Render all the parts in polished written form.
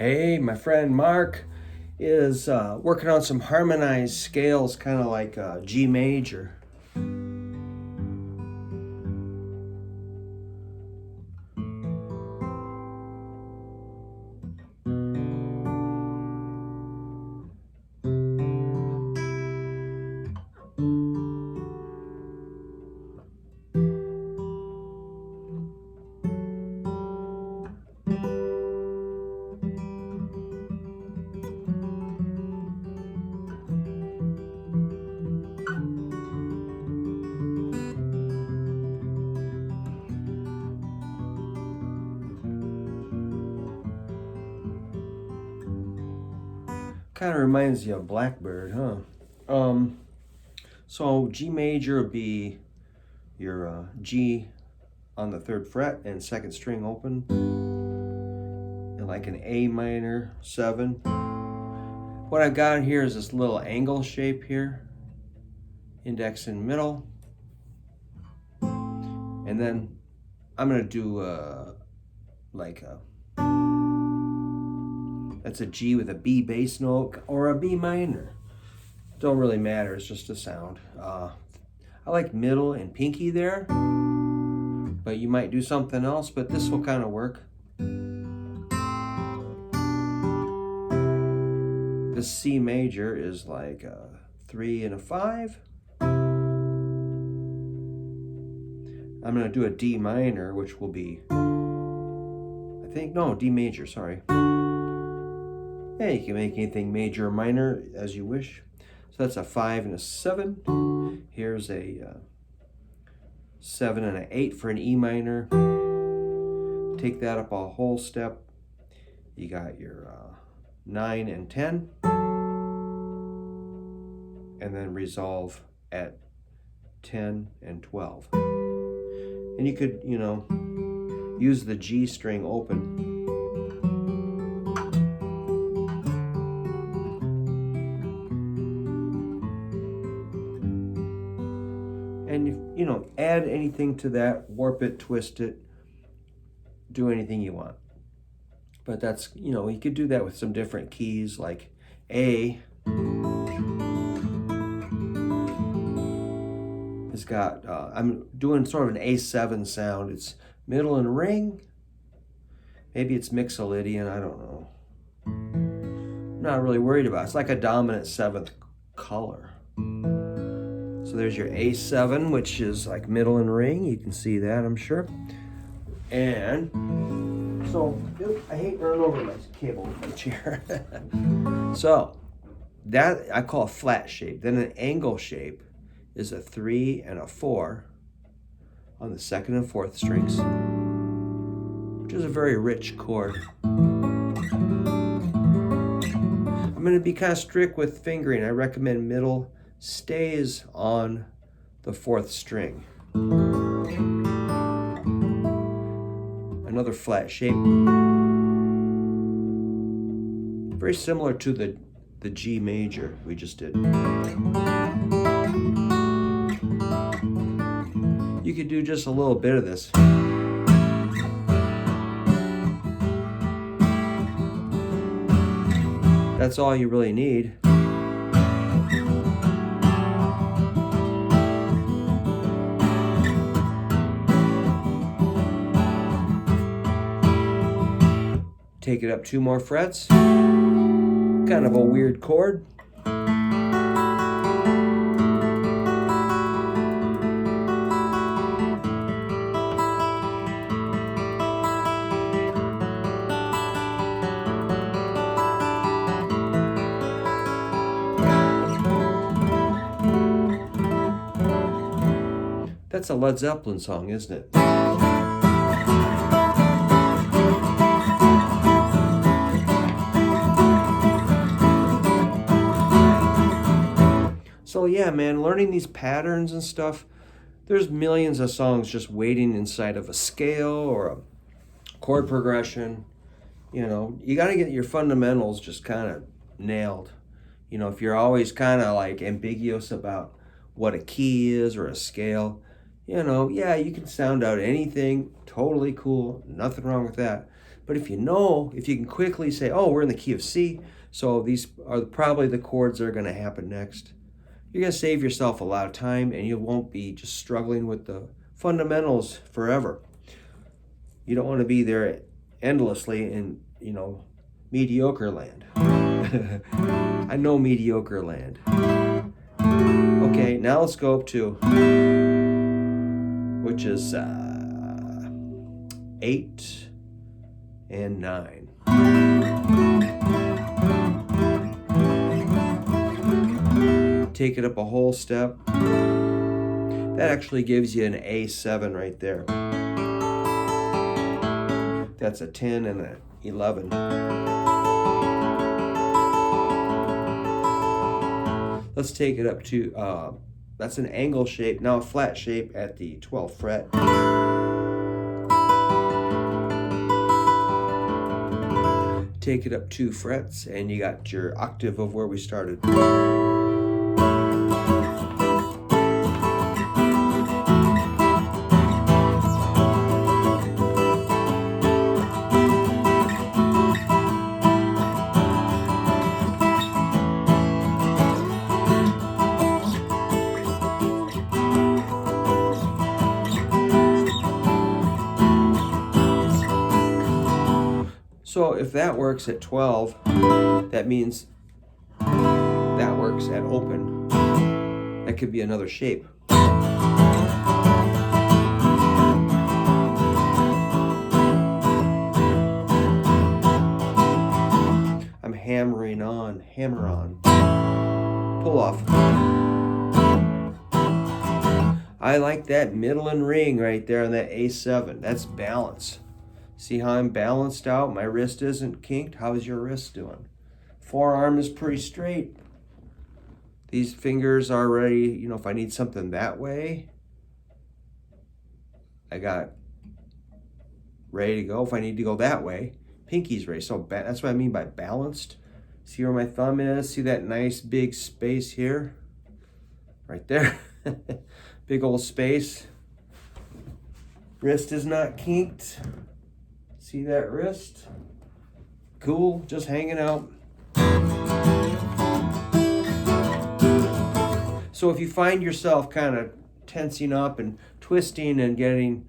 Hey, my friend Mark is working on some harmonized scales, kind of like G major. Kind of reminds you of Blackbird, huh? So G major would be your G on the 3rd fret and 2nd string open, and like an A minor 7. What I've got here is this little angle shape here, index and middle, and then I'm gonna do that's a G with a B bass note or a B minor. Don't really matter, it's just a sound. I like middle and pinky there, but you might do something else, but this will kind of work. The C major is like a 3 and a 5. I'm going to do a D minor, which will be, D major, sorry. Yeah, you can make anything major or minor as you wish. So that's a 5 and a 7. Here's a 7 and an 8 for an E minor. Take that up a whole step. You got your 9 and 10. And then resolve at 10 and 12. And you could, use the G string open. And if, add anything to that, warp it, twist it, do anything you want. But that's, you could do that with some different keys, like A has got, I'm doing sort of an A7 sound. It's middle and ring. Maybe it's Mixolydian, I don't know. I'm not really worried about it. It's like a dominant 7th color. So there's your A7, which is like middle and ring. You can see that, I'm sure. And so, I hate running over my cable with my chair. So, that I call a flat shape. Then an angle shape is a 3 and a 4 on the 2nd and 4th strings, which is a very rich chord. I'm going to be kind of strict with fingering. I recommend middle stays on the 4th string. Another flat shape, very similar to the G major we just did. You could do just a little bit of this. That's all you really need. Take it up 2 more frets. Kind of a weird chord. That's a Led Zeppelin song, isn't it? So yeah, man, learning these patterns and stuff, there's millions of songs just waiting inside of a scale or a chord progression. You got to get your fundamentals just kind of nailed. If you're always kind of like ambiguous about what a key is or a scale, yeah, you can sound out anything, totally cool, nothing wrong with that. But if you can quickly say, oh, we're in the key of C, so these are probably the chords that are going to happen next, you're going to save yourself a lot of time, and you won't be just struggling with the fundamentals forever. You don't want to be there endlessly in, mediocre land. I know mediocre land. Okay, now let's go up to, which is 8 and 9. Take it up a whole step. That actually gives you an A7 right there. That's a 10 and an 11. Let's take it up to, that's an angle shape, now a flat shape at the 12th fret. Take it up 2 frets, and you got your octave of where we started. So if that works at 12, that means that works at open. That could be another shape. I'm hammer on, pull off. I like that middle and ring right there on that A7. That's balance. See how I'm balanced out? My wrist isn't kinked. How's your wrist doing? Forearm is pretty straight. These fingers are ready, if I need something that way, I got ready to go. If I need to go that way, pinky's ready. So that's what I mean by balanced. See where my thumb is? See that nice big space here? Right there. Big old space. Wrist is not kinked. See that wrist? Cool, just hanging out. So if you find yourself kind of tensing up and twisting and getting,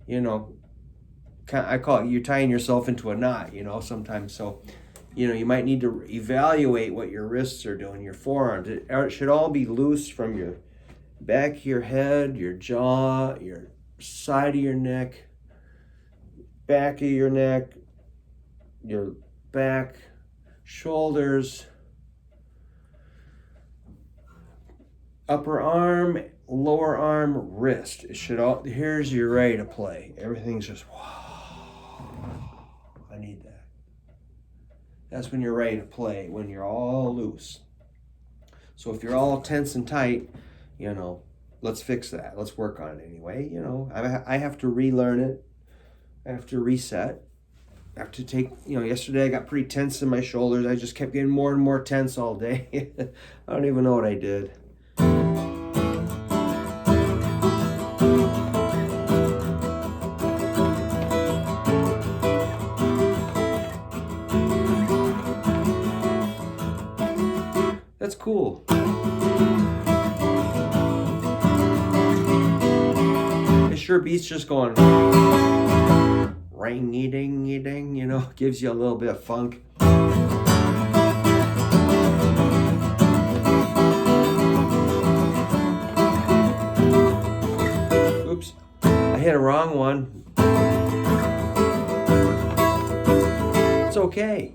I call it, you're tying yourself into a knot, sometimes. So, you might need to evaluate what your wrists are doing, your forearms. It should all be loose from your back of your head, your jaw, your side of your neck, back of your neck, your back, shoulders, upper arm, lower arm, wrist. It should all, here's your ready to play. Everything's just, wow, I need that. That's when you're ready to play, when you're all loose. So if you're all tense and tight, let's fix that. Let's work on it anyway. I have to relearn it. I have to reset. I have to take, yesterday I got pretty tense in my shoulders. I just kept getting more and more tense all day. I don't even know what I did. That's cool. It sure beats just going ring-a-ding-a-ding, gives you a little bit of funk. Oops, I hit a wrong one. It's okay,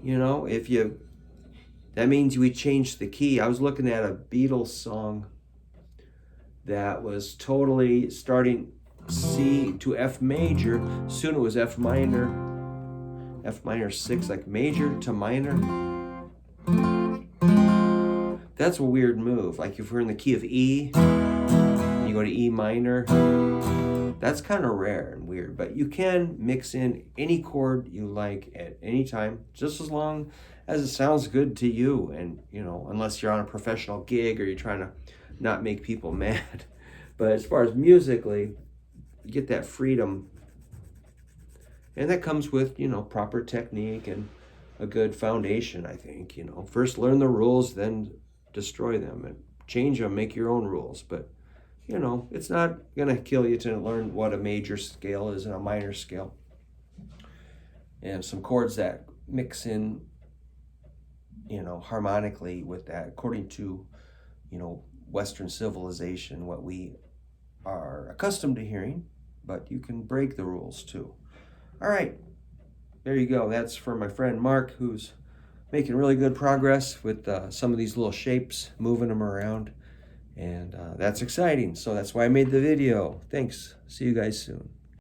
that means we changed the key. I was looking at a Beatles song that was totally starting C to F major. Soon it was F minor 6, like major to minor. That's a weird move. Like if we're in the key of E, you go to E minor. That's kind of rare and weird, but you can mix in any chord you like at any time, just as long as it sounds good to you. And unless you're on a professional gig or you're trying to not make people mad. But as far as musically, you get that freedom And that comes with, you know, proper technique and a good foundation, I think. You know, first learn the rules, then destroy them and change them, make your own rules. But, you know, it's not going to kill you to learn what a major scale is and a minor scale. And some chords that mix in, you know, harmonically with that, according to, you know, Western civilization, what we are accustomed to hearing. But you can break the rules too. All right, there you go. That's for my friend Mark, who's making really good progress with some of these little shapes, moving them around. And that's exciting. So that's why I made the video. Thanks. See you guys soon.